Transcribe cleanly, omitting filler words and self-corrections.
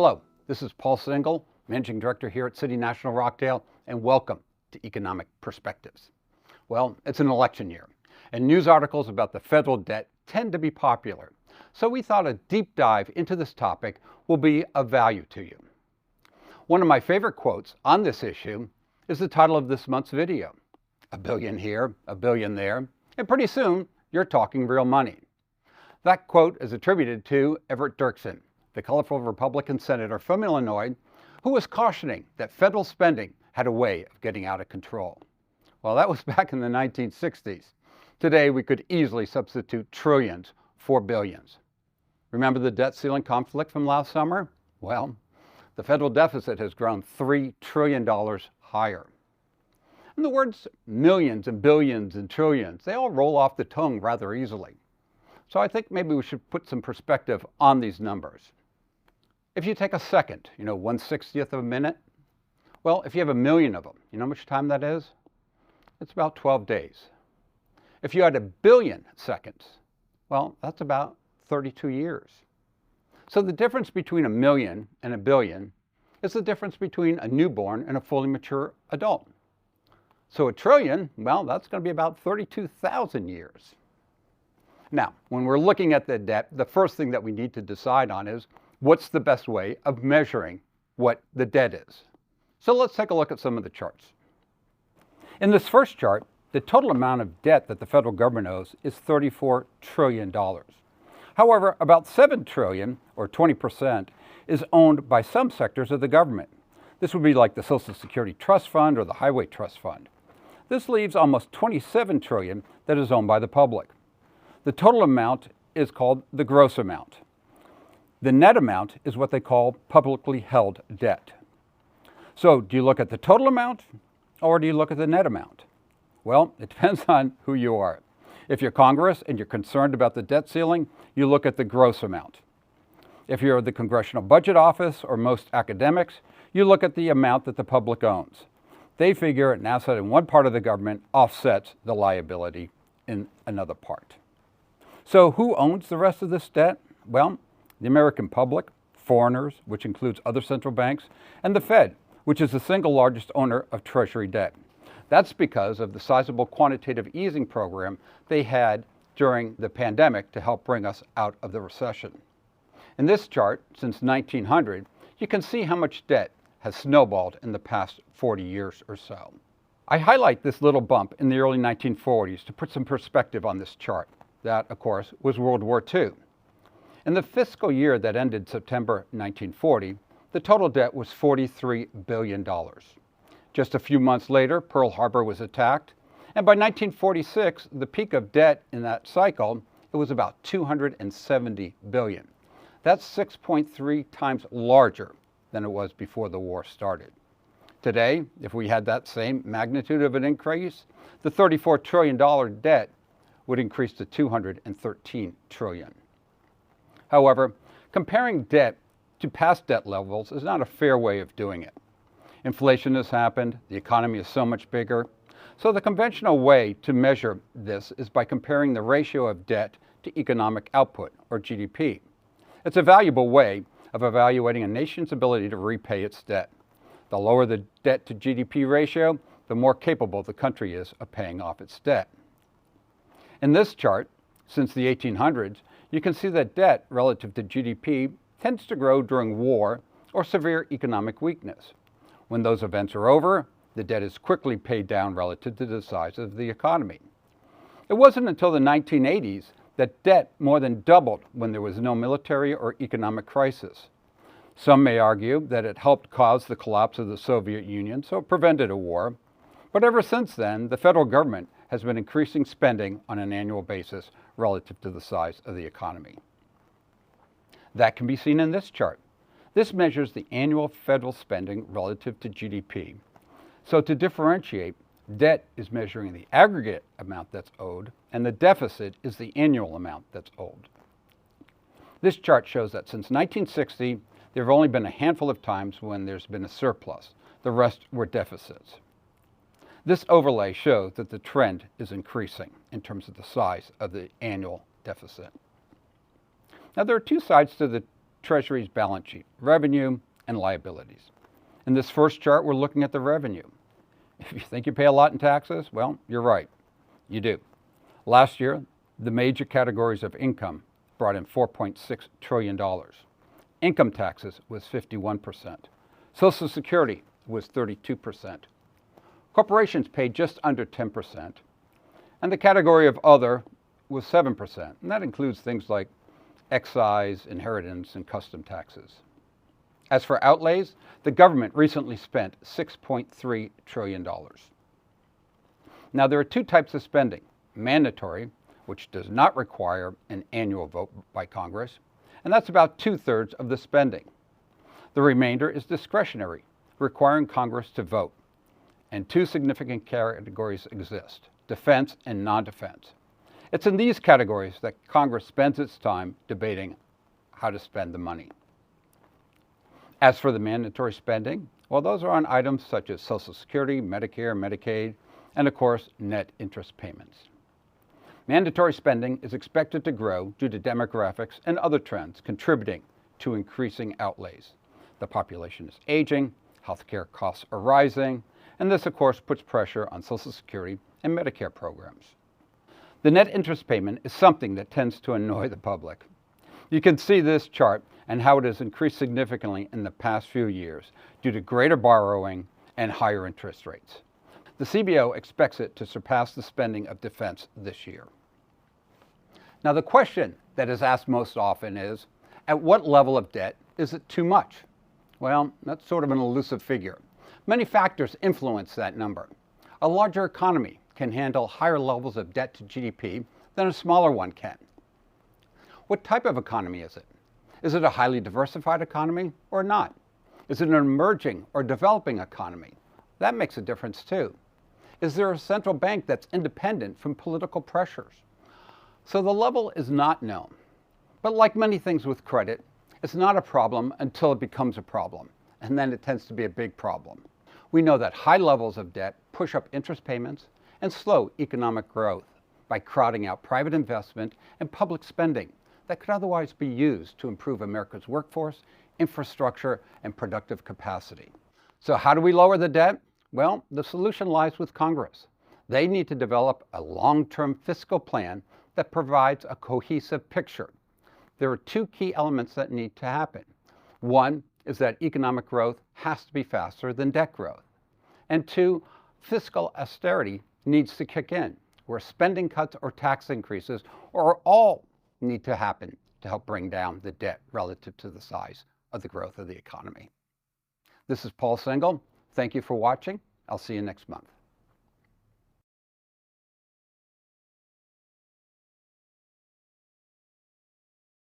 Hello, this is Paul Single, Managing Director here at City National Rockdale, and welcome to Economic Perspectives. Well, it's an election year, and news articles about the federal debt tend to be popular, so we thought a deep dive into this topic will be of value to you. One of my favorite quotes on this issue is the title of this month's video. A billion here, a billion there, and pretty soon you're talking real money. That quote is attributed to Everett Dirksen, the colorful Republican senator from Illinois, who was cautioning that federal spending had a way of getting out of control. Well, that was back in the 1960s. Today, we could easily substitute trillions for billions. Remember the debt ceiling conflict from last summer? Well, the federal deficit has grown $3 trillion higher. And the words millions and billions and trillions, they all roll off the tongue rather easily. So I think maybe we should put some perspective on these numbers. If you take a second, 1/60th of a minute, well, if you have a million of them, you know how much time that is? It's about 12 days. If you had a billion seconds, well, that's about 32 years. So the difference between a million and a billion is the difference between a newborn and a fully mature adult. So a trillion, well, that's going to be about 32,000 years. Now, when we're looking at the debt, the first thing that we need to decide on is what's the best way of measuring what the debt is. So let's take a look at some of the charts. In this first chart, the total amount of debt that the federal government owes is $34 trillion. However, about $7 trillion, or 20%, is owned by some sectors of the government. This would be like the Social Security Trust Fund or the Highway Trust Fund. This leaves almost $27 trillion that is owned by the public. The total amount is called the gross amount. The net amount is what they call publicly held debt. So do you look at the total amount or do you look at the net amount? Well, it depends on who you are. If you're Congress and you're concerned about the debt ceiling, you look at the gross amount. If you're the Congressional Budget Office or most academics, you look at the amount that the public owns. They figure an asset in one part of the government offsets the liability in another part. So who owns the rest of this debt? Well, the American public, foreigners, which includes other central banks, and the Fed, which is the single largest owner of Treasury debt. That's because of the sizable quantitative easing program they had during the pandemic to help bring us out of the recession. In this chart, since 1900, you can see how much debt has snowballed in the past 40 years or so. I highlight this little bump in the early 1940s to put some perspective on this chart. That, of course, was World War II. In the fiscal year that ended September 1940, the total debt was $43 billion. Just a few months later, Pearl Harbor was attacked, and by 1946, the peak of debt in that cycle, it was about $270 billion. That's 6.3 times larger than it was before the war started. Today, if we had that same magnitude of an increase, the $34 trillion debt would increase to $213 trillion. However, comparing debt to past debt levels is not a fair way of doing it. Inflation has happened, the economy is so much bigger, so the conventional way to measure this is by comparing the ratio of debt to economic output, or GDP. It's a valuable way of evaluating a nation's ability to repay its debt. The lower the debt to GDP ratio, the more capable the country is of paying off its debt. In this chart, since the 1800s, you can see that debt relative to GDP tends to grow during war or severe economic weakness. When those events are over, the debt is quickly paid down relative to the size of the economy. It wasn't until the 1980s that debt more than doubled when there was no military or economic crisis. Some may argue that it helped cause the collapse of the Soviet Union, so it prevented a war. But ever since then, the federal government has been increasing spending on an annual basis relative to the size of the economy. That can be seen in this chart. This measures the annual federal spending relative to GDP. So to differentiate, debt is measuring the aggregate amount that's owed, and the deficit is the annual amount that's owed. This chart shows that since 1960, there have only been a handful of times when there's been a surplus. The rest were deficits. This overlay shows that the trend is increasing in terms of the size of the annual deficit. Now, there are two sides to the Treasury's balance sheet, revenue and liabilities. In this first chart, we're looking at the revenue. If you think you pay a lot in taxes, well, you're right, you do. Last year, the major categories of income brought in $4.6 trillion. Income taxes was 51%. Social Security was 32%. Corporations paid just under 10%. And the category of other was 7%. And that includes things like excise, inheritance, and custom taxes. As for outlays, the government recently spent $6.3 trillion. Now, there are two types of spending: mandatory, which does not require an annual vote by Congress, and that's about 2/3 of the spending. The remainder is discretionary, requiring Congress to vote. And two significant categories exist: defense and non-defense. It's in these categories that Congress spends its time debating how to spend the money. As for the mandatory spending, well, those are on items such as Social Security, Medicare, Medicaid, and of course, net interest payments. Mandatory spending is expected to grow due to demographics and other trends contributing to increasing outlays. The population is aging, healthcare costs are rising, and this, of course, puts pressure on Social Security and Medicare programs. The net interest payment is something that tends to annoy the public. You can see this chart and how it has increased significantly in the past few years due to greater borrowing and higher interest rates. The CBO expects it to surpass the spending of defense this year. Now, the question that is asked most often is, at what level of debt is it too much? Well, that's sort of an elusive figure. Many factors influence that number. A larger economy can handle higher levels of debt to GDP than a smaller one can. What type of economy is it? Is it a highly diversified economy or not? Is it an emerging or developing economy? That makes a difference too. Is there a central bank that's independent from political pressures? So the level is not known. But like many things with credit, it's not a problem until it becomes a problem, and then it tends to be a big problem. We know that high levels of debt push up interest payments and slow economic growth by crowding out private investment and public spending that could otherwise be used to improve America's workforce, infrastructure, and productive capacity. So how do we lower the debt? Well, the solution lies with Congress. They need to develop a long-term fiscal plan that provides a cohesive picture. There are two key elements that need to happen. One is that economic growth has to be faster than debt growth. And two, fiscal austerity needs to kick in, where spending cuts or tax increases or all need to happen to help bring down the debt relative to the size of the growth of the economy. This is Paul Sengel. Thank you for watching. I'll see you next month.